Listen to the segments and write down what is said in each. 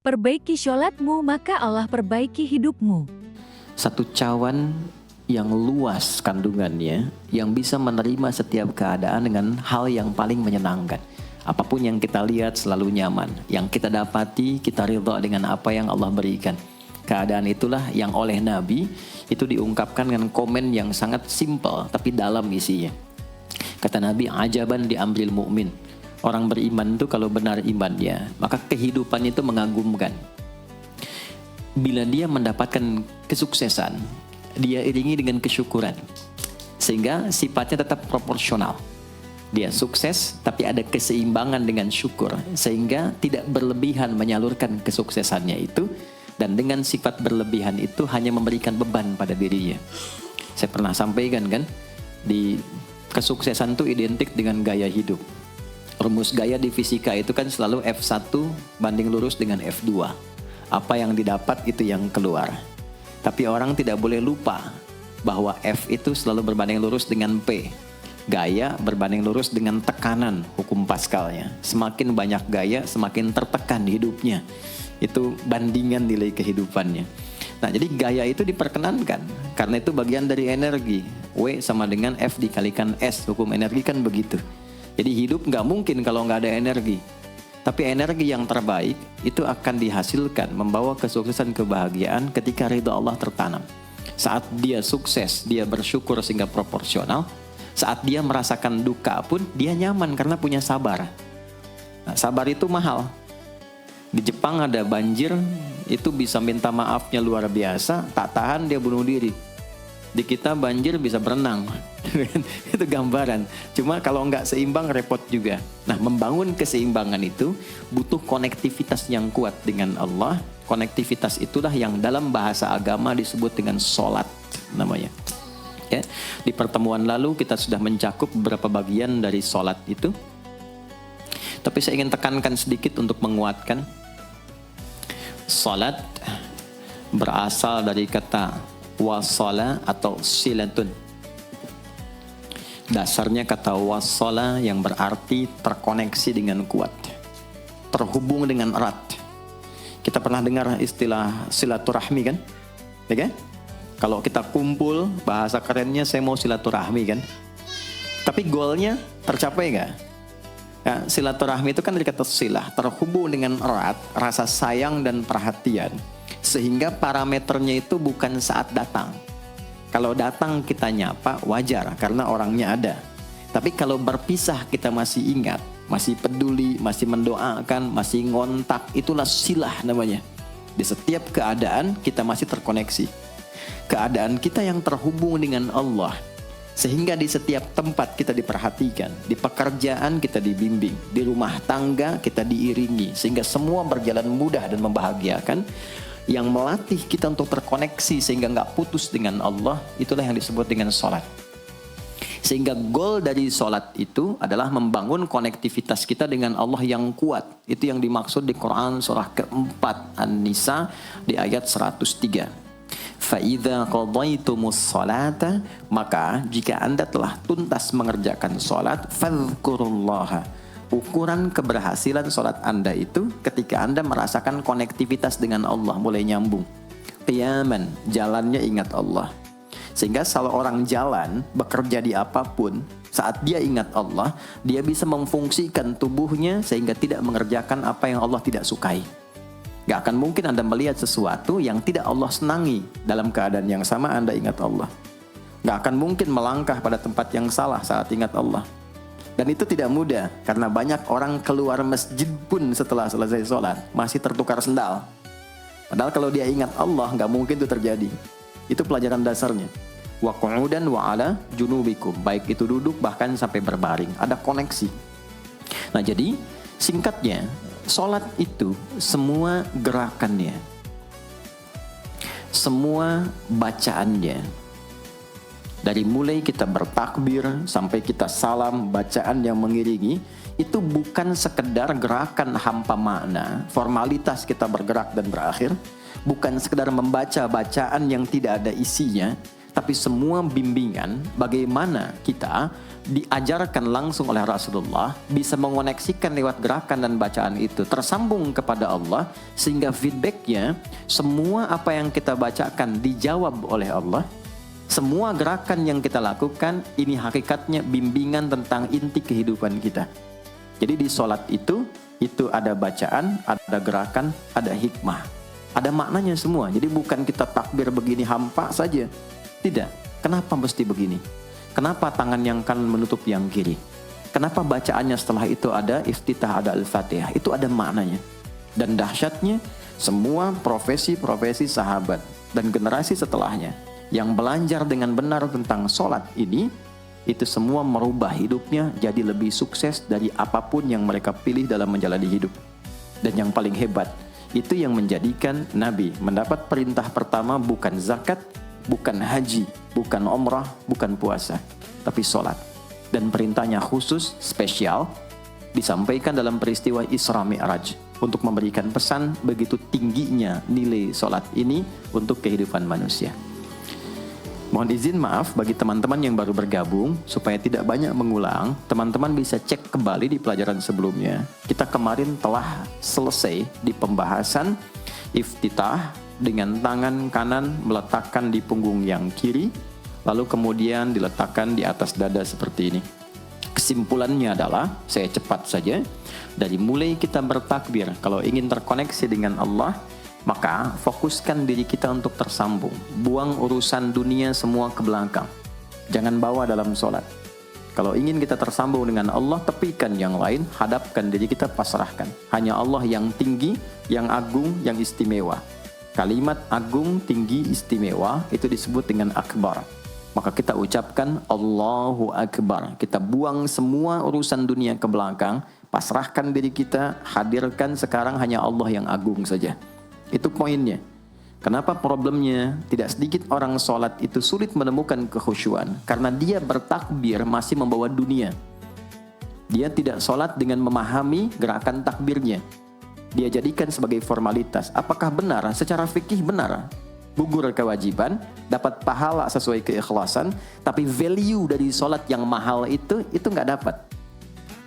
Perbaiki sholatmu, maka Allah perbaiki hidupmu. Satu cawan yang luas kandungannya, yang bisa menerima setiap keadaan dengan hal yang paling menyenangkan. Apapun yang kita lihat selalu nyaman. Yang kita dapati, kita ridha dengan apa yang Allah berikan. Keadaan itulah yang oleh Nabi itu diungkapkan dengan komen yang sangat simpel tapi dalam isinya. Kata Nabi, ajaban diambil mukmin. Orang beriman itu kalau benar imannya, maka kehidupan itu mengagumkan. Bila dia mendapatkan kesuksesan, dia iringi dengan kesyukuran. Sehingga sifatnya tetap proporsional. Dia sukses tapi ada keseimbangan dengan syukur. Sehingga tidak berlebihan menyalurkan kesuksesannya itu. Dan dengan sifat berlebihan itu hanya memberikan beban pada dirinya. Saya pernah sampaikan kan, di kesuksesan itu identik dengan gaya hidup. Rumus gaya di fisika itu kan selalu F1 banding lurus dengan F2. Apa yang didapat itu yang keluar. Tapi orang tidak boleh lupa bahwa F itu selalu berbanding lurus dengan P. Gaya berbanding lurus dengan tekanan, hukum Pascalnya. Semakin banyak gaya, semakin tertekan hidupnya. Itu bandingan nilai kehidupannya. Nah, jadi gaya itu diperkenankan. Karena itu bagian dari energi. W sama dengan F dikalikan S. Hukum energi kan begitu. Jadi hidup nggak mungkin kalau nggak ada energi. Tapi energi yang terbaik itu akan dihasilkan membawa kesuksesan kebahagiaan ketika ridha Allah tertanam. Saat dia sukses, dia bersyukur sehingga proporsional. Saat dia merasakan duka pun dia nyaman karena punya sabar. Nah, sabar itu mahal. Di Jepang ada banjir, itu bisa minta maafnya luar biasa, tak tahan dia bunuh diri. Di kita banjir bisa berenang. Itu gambaran. Cuma kalau nggak seimbang repot juga. Nah, membangun keseimbangan itu butuh konektivitas yang kuat dengan Allah. Konektivitas itulah yang dalam bahasa agama disebut dengan sholat namanya. Ya, di pertemuan lalu kita sudah mencakup beberapa bagian dari sholat itu. Tapi saya ingin tekankan sedikit untuk menguatkan. Sholat berasal dari kata wasala atau silatun. Dasarnya kata wasala yang berarti terkoneksi dengan kuat, terhubung dengan erat. Kita pernah dengar istilah silaturahmi kan? Ya kan? Kalau kita kumpul, bahasa kerennya saya mau silaturahmi kan? Tapi goalnya tercapai nggak? Ya, silaturahmi itu kan dari kata silah, terhubung dengan erat, rasa sayang dan perhatian. Sehingga parameternya itu bukan saat datang. Kalau datang kita nyapa wajar karena orangnya ada. Tapi kalau berpisah kita masih ingat, masih peduli, masih mendoakan, masih ngontak, itulah silah namanya. Di setiap keadaan kita masih terkoneksi. Keadaan kita yang terhubung dengan Allah. Sehingga di setiap tempat kita diperhatikan, di pekerjaan kita dibimbing, di rumah tangga kita diiringi. Sehingga semua berjalan mudah dan membahagiakan. Yang melatih kita untuk terkoneksi sehingga nggak putus dengan Allah, itulah yang disebut dengan sholat. Sehingga goal dari sholat itu adalah membangun konektivitas kita dengan Allah yang kuat. Itu yang dimaksud di Quran surah keempat An-Nisa di ayat 103. فَإِذَا قَضَيْتُمُ الصَّلَاةَ maka jika anda telah tuntas mengerjakan sholat, فَاذْكُرُوا اللَّهَ. Ukuran keberhasilan sholat anda itu ketika anda merasakan konektivitas dengan Allah mulai nyambung. Qiyaman, jalannya ingat Allah. Sehingga kalau orang jalan, bekerja di apapun, saat dia ingat Allah, dia bisa memfungsikan tubuhnya sehingga tidak mengerjakan apa yang Allah tidak sukai. Gak akan mungkin anda melihat sesuatu yang tidak Allah senangi dalam keadaan yang sama anda ingat Allah. Gak akan mungkin melangkah pada tempat yang salah saat ingat Allah. Dan itu tidak mudah, karena banyak orang keluar masjid pun setelah selesai sholat, masih tertukar sendal. Padahal kalau dia ingat Allah, nggak mungkin itu terjadi. Itu pelajaran dasarnya. Wa qu'udan wa ala junubikum. Baik itu duduk, bahkan sampai berbaring. Ada koneksi. Nah jadi, singkatnya, sholat itu semua gerakannya, semua bacaannya, dari mulai kita bertakbir sampai kita salam, bacaan yang mengiringi, itu bukan sekedar gerakan hampa makna, formalitas kita bergerak dan berakhir, bukan sekedar membaca bacaan yang tidak ada isinya, Tapi semua bimbingan bagaimana kita diajarkan langsung oleh Rasulullah bisa mengoneksikan lewat gerakan dan bacaan itu tersambung kepada Allah, sehingga feedbacknya semua apa yang kita bacakan dijawab oleh Allah. Semua gerakan yang kita lakukan ini hakikatnya bimbingan tentang inti kehidupan kita. Jadi di sholat itu ada bacaan, ada gerakan, ada hikmah, ada maknanya semua. Jadi bukan kita takbir begini hampa saja, tidak. Kenapa mesti begini? Kenapa tangan yang kanan menutup yang kiri? Kenapa bacaannya setelah itu ada iftitah, ada al-fatihah? Itu ada maknanya. Dan dahsyatnya, semua profesi-profesi sahabat dan generasi setelahnya yang belajar dengan benar tentang sholat ini, itu semua merubah hidupnya jadi lebih sukses dari apapun yang mereka pilih dalam menjalani hidup. Dan yang paling hebat, itu yang menjadikan Nabi mendapat perintah pertama bukan zakat, bukan haji, bukan umrah, bukan puasa, tapi sholat. Dan perintahnya khusus, spesial, disampaikan dalam peristiwa Isra Mi'raj untuk memberikan pesan begitu tingginya nilai sholat ini untuk kehidupan manusia. Mohon izin maaf bagi teman-teman yang baru bergabung, supaya tidak banyak mengulang, teman-teman bisa cek kembali di pelajaran sebelumnya. Kita kemarin telah selesai di pembahasan iftitah, dengan tangan kanan meletakkan di punggung yang kiri, lalu kemudian diletakkan di atas dada seperti ini. Kesimpulannya adalah, saya cepat saja, dari mulai kita bertakbir, kalau ingin terkoneksi dengan Allah, maka fokuskan diri kita untuk tersambung. Buang urusan dunia semua ke belakang. Jangan bawa dalam sholat. Kalau ingin kita tersambung dengan Allah, tepikan yang lain, hadapkan diri kita, pasrahkan. Hanya Allah yang tinggi, yang agung, yang istimewa. Kalimat agung, tinggi, istimewa itu disebut dengan akbar. Maka kita ucapkan Allahu Akbar. Kita buang semua urusan dunia ke belakang, pasrahkan diri kita, hadirkan sekarang hanya Allah yang agung saja. Itu poinnya. Kenapa problemnya tidak sedikit orang sholat itu sulit menemukan kekhusyuan? Karena dia bertakbir masih membawa dunia. Dia tidak sholat dengan memahami gerakan takbirnya. Dia jadikan sebagai formalitas. Apakah benar? Secara fikih benar. Gugur kewajiban, dapat pahala sesuai keikhlasan, tapi value dari sholat yang mahal itu nggak dapat.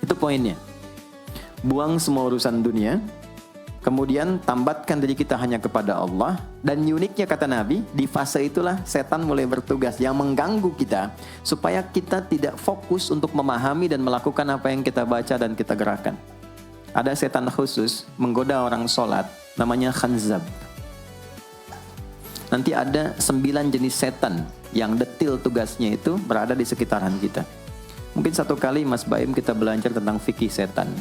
Itu poinnya. Buang semua urusan dunia, kemudian tambatkan diri kita hanya kepada Allah. Dan uniknya kata Nabi, di fase itulah setan mulai bertugas yang mengganggu kita, supaya kita tidak fokus untuk memahami dan melakukan apa yang kita baca dan kita gerakan. Ada setan khusus menggoda orang sholat, namanya khanzab. Nanti ada 9 jenis setan yang detil tugasnya itu berada di sekitaran kita. Mungkin satu kali Mas Baim kita belajar tentang fikih setan.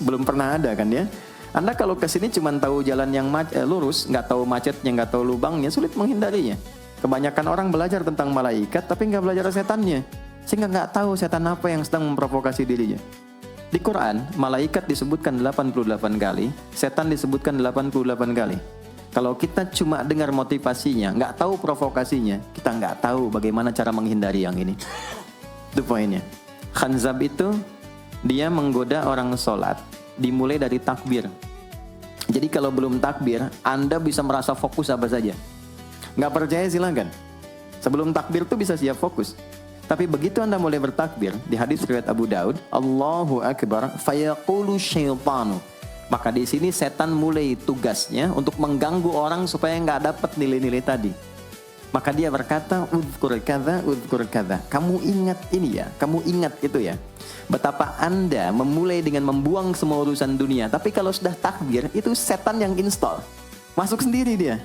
Belum pernah ada kan ya? Anda kalau kesini cuma tahu jalan yang lurus, nggak tahu macetnya, nggak tahu lubangnya, sulit menghindarinya. Kebanyakan orang belajar tentang malaikat tapi nggak belajar setannya, sehingga nggak tahu setan apa yang sedang memprovokasi dirinya. Di Quran, malaikat disebutkan 88 kali, setan disebutkan 88 kali. Kalau kita cuma dengar motivasinya, nggak tahu provokasinya, kita nggak tahu bagaimana cara menghindari yang ini. Itu poinnya. Khanzab itu, dia menggoda orang sholat, dimulai dari takbir. Jadi kalau belum takbir, Anda bisa merasa fokus apa saja. Nggak percaya silakan. Sebelum takbir tuh bisa siap fokus. Tapi begitu Anda mulai bertakbir, di hadis riwayat Abu Daud, Allahu Akbar, fayaqulu syaitanu. Maka di sini setan mulai tugasnya untuk mengganggu orang supaya nggak dapat nilai-nilai tadi. Maka dia berkata, udhkur kadza. Kamu ingat ini ya, kamu ingat itu ya. Betapa Anda memulai dengan membuang semua urusan dunia. Tapi kalau sudah takbir, itu setan yang install. Masuk sendiri dia.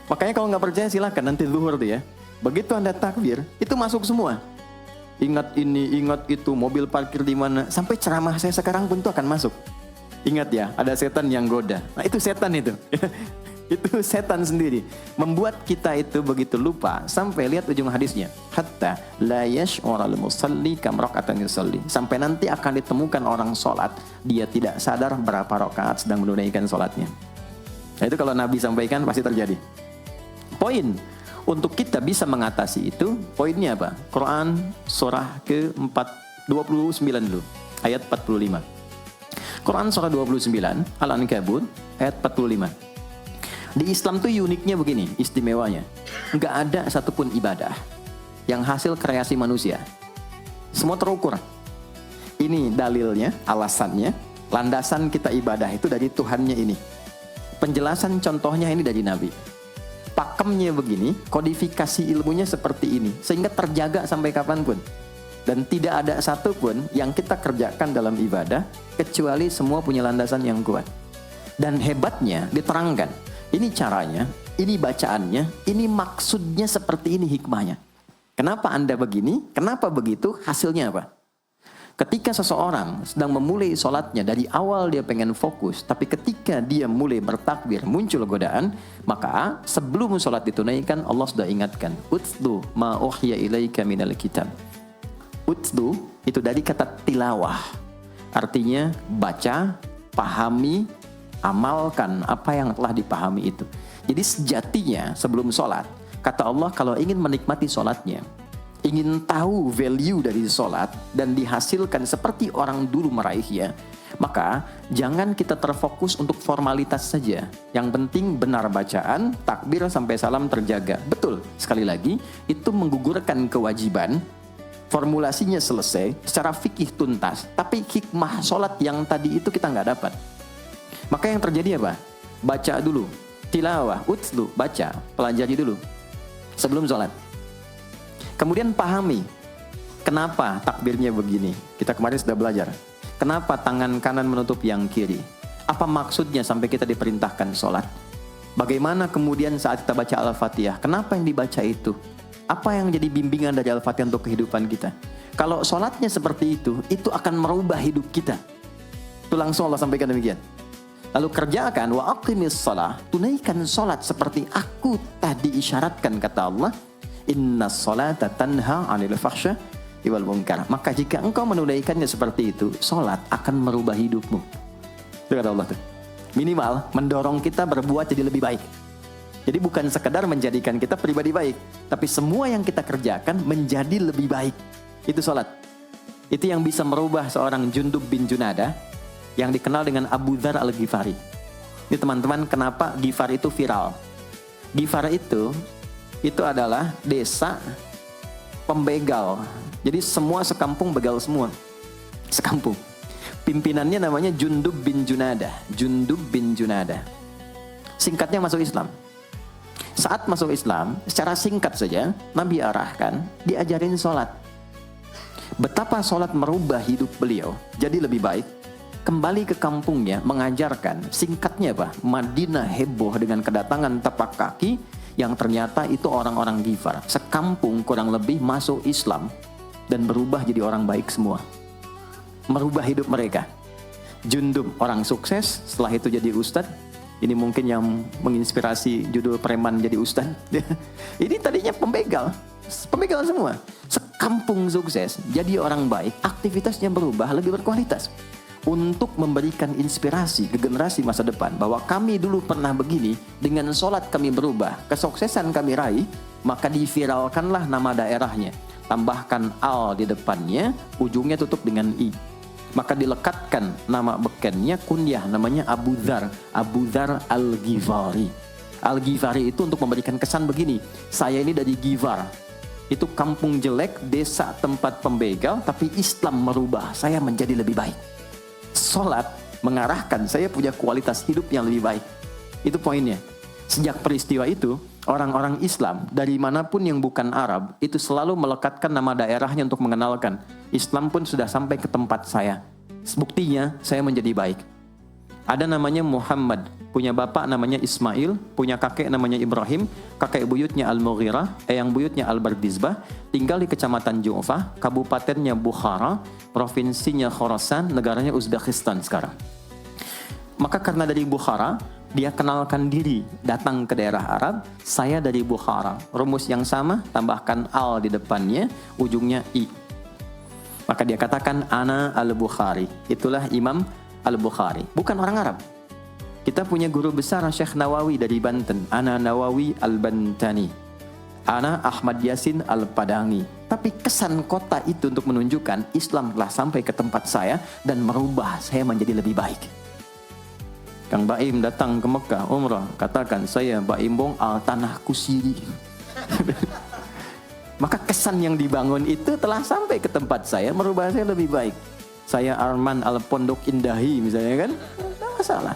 Makanya kalau nggak percaya silakan nanti zuhur tuh ya. Begitu Anda takbir, itu masuk semua. Ingat ini, ingat itu, mobil parkir di mana. Sampai ceramah saya sekarang pun itu akan masuk. Ingat ya, ada setan yang goda. Nah itu setan itu. Itu setan sendiri. Membuat kita itu begitu lupa. Sampai lihat ujung hadisnya. Hatta la yash'ural musalli kam raka'atan yusalli. Sampai nanti akan ditemukan orang sholat, dia tidak sadar berapa rakaat sedang menunaikan sholatnya. Nah itu kalau Nabi sampaikan pasti terjadi. Poin untuk kita bisa mengatasi itu, poinnya apa? Quran surah ke-29 dulu, ayat 45. Quran surah 29, Al-Ankabut, ayat 45. Di Islam tuh uniknya begini, istimewanya. Nggak ada satupun ibadah yang hasil kreasi manusia. Semua terukur. Ini dalilnya, alasannya, landasan kita ibadah itu dari Tuhannya ini. Penjelasan contohnya ini dari Nabi. Pakemnya begini, kodifikasi ilmunya seperti ini, sehingga terjaga sampai kapanpun. Dan tidak ada satupun yang kita kerjakan dalam ibadah, kecuali semua punya landasan yang kuat. Dan hebatnya diterangkan, ini caranya, ini bacaannya, ini maksudnya seperti ini hikmahnya. Kenapa Anda begini, kenapa begitu, hasilnya apa? Ketika seseorang sedang memulai sholatnya, dari awal dia pengen fokus, tapi ketika dia mulai bertakbir, muncul godaan, maka sebelum sholat ditunaikan, Allah sudah ingatkan, Utsdu ma uhya ilaika minal kitab. Utsdu itu dari kata tilawah, artinya baca, pahami, amalkan apa yang telah dipahami itu. Jadi sejatinya sebelum sholat, kata Allah kalau ingin menikmati sholatnya, ingin tahu value dari sholat dan dihasilkan seperti orang dulu meraihnya, maka jangan kita terfokus untuk formalitas saja. Yang penting benar bacaan, takbir sampai salam terjaga. Betul, sekali lagi, itu menggugurkan kewajiban, formulasinya selesai, secara fikih tuntas, tapi hikmah sholat yang tadi itu kita nggak dapat. Maka yang terjadi apa? Baca dulu, tilawah, utslu, baca, pelajari dulu sebelum sholat. Kemudian pahami, kenapa takbirnya begini? Kita kemarin sudah belajar. Kenapa tangan kanan menutup yang kiri? Apa maksudnya sampai kita diperintahkan sholat? Bagaimana kemudian saat kita baca Al-Fatihah? Kenapa yang dibaca itu? Apa yang jadi bimbingan dari Al-Fatihah untuk kehidupan kita? Kalau sholatnya seperti itu akan merubah hidup kita. Itu langsung Allah sampaikan demikian. Lalu kerjakan, wa aqimis shalah, tunaikan sholat seperti aku tadi isyaratkan, kata Allah. Inna sholata tanha 'anil fahsya wal munkar. Maka jika engkau menunaikannya seperti itu, sholat akan merubah hidupmu. Itu kata Allah tuh. Minimal mendorong kita berbuat jadi lebih baik. Jadi bukan sekedar menjadikan kita pribadi baik, tapi semua yang kita kerjakan menjadi lebih baik. Itu sholat. Itu yang bisa merubah seorang Jundub bin Junadah yang dikenal dengan Abu Dzar al-Ghifari. Ini teman-teman, kenapa Ghifar itu viral? Ghifar itu adalah desa pembegal. Jadi semua sekampung begal semua. Sekampung. Pimpinannya namanya Jundub bin Junadah. Jundub bin Junadah. Singkatnya masuk Islam. Saat masuk Islam, secara singkat saja, Nabi arahkan, diajarin sholat. Betapa sholat merubah hidup beliau jadi lebih baik. Kembali ke kampungnya, mengajarkan, singkatnya apa? Madinah heboh dengan kedatangan tapak kaki yang ternyata itu orang-orang Ghifar. Sekampung kurang lebih masuk Islam dan berubah jadi orang baik semua. Merubah hidup mereka. Jundub orang sukses, setelah itu jadi ustadz. Ini mungkin yang menginspirasi judul preman jadi ustadz. Ini tadinya pembegal semua. Sekampung sukses, jadi orang baik, aktivitasnya berubah lebih berkualitas. Untuk memberikan inspirasi ke generasi masa depan bahwa kami dulu pernah begini, dengan sholat kami berubah, kesuksesan kami raih, maka diviralkanlah nama daerahnya, tambahkan al di depannya, ujungnya tutup dengan i, maka dilekatkan nama bekennya, kunyah namanya Abu Dzar al-Ghifari. Al-Ghifari itu untuk memberikan kesan begini, saya ini dari Ghifar, itu kampung jelek, desa tempat pembegal, tapi Islam merubah saya menjadi lebih baik. Sholat mengarahkan saya punya kualitas hidup yang lebih baik. Itu poinnya. Sejak peristiwa itu, orang-orang Islam dari manapun yang bukan Arab itu selalu melekatkan nama daerahnya untuk mengenalkan Islam pun sudah sampai ke tempat saya. Buktinya saya menjadi baik. Ada namanya Muhammad, punya bapak namanya Ismail, punya kakek namanya Ibrahim, kakek buyutnya Al-Mughirah, eyang buyutnya Al-Bardizbah, tinggal di kecamatan Ju'fah, kabupatennya Bukhara, provinsinya Khorasan, negaranya Uzbekistan sekarang. Maka karena dari Bukhara, dia kenalkan diri, datang ke daerah Arab, saya dari Bukhara. Rumus yang sama, tambahkan al di depannya, ujungnya i. Maka dia katakan, ana al-Bukhari. Itulah Imam Al-Bukhari, bukan orang Arab. Kita punya guru besar Syekh Nawawi dari Banten, ana Nawawi Al-Bantani, ana Ahmad Yasin Al-Padangi. Tapi kesan kota itu untuk menunjukkan Islam telah sampai ke tempat saya dan merubah saya menjadi lebih baik. Kang Baim datang ke Mekah umrah, katakan saya Baim Bong al tanahku siri. Maka kesan yang dibangun itu telah sampai ke tempat saya, merubah saya lebih baik. Saya Arman al Pondok Indahi misalnya kan, tidak masalah.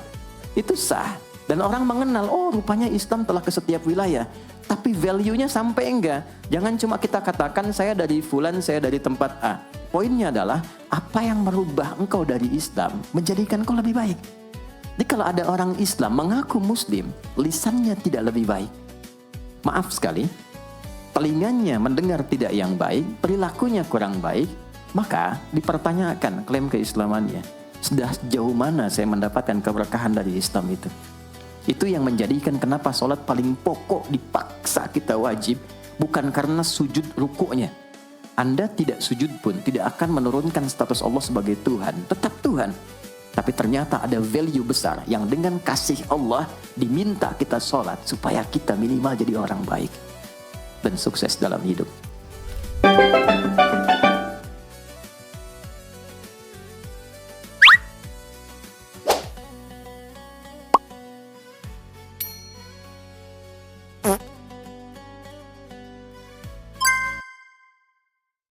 Itu sah. Dan orang mengenal, oh rupanya Islam telah ke setiap wilayah. Tapi value-nya sampai enggak. Jangan cuma kita katakan saya dari fulan, saya dari tempat A. Poinnya adalah apa yang merubah engkau dari Islam menjadikan engkau lebih baik. Jadi kalau ada orang Islam mengaku Muslim, lisannya tidak lebih baik. Maaf sekali, telinganya mendengar tidak yang baik, perilakunya kurang baik, maka dipertanyakan klaim keislamannya. Sudah sejauh mana saya mendapatkan keberkahan dari Islam itu? Itu yang menjadikan kenapa sholat paling pokok dipaksa kita wajib, bukan karena sujud rukuknya. Anda tidak sujud pun tidak akan menurunkan status Allah sebagai Tuhan, tetap Tuhan. Tapi ternyata ada value besar yang dengan kasih Allah diminta kita sholat supaya kita minimal jadi orang baik dan sukses dalam hidup.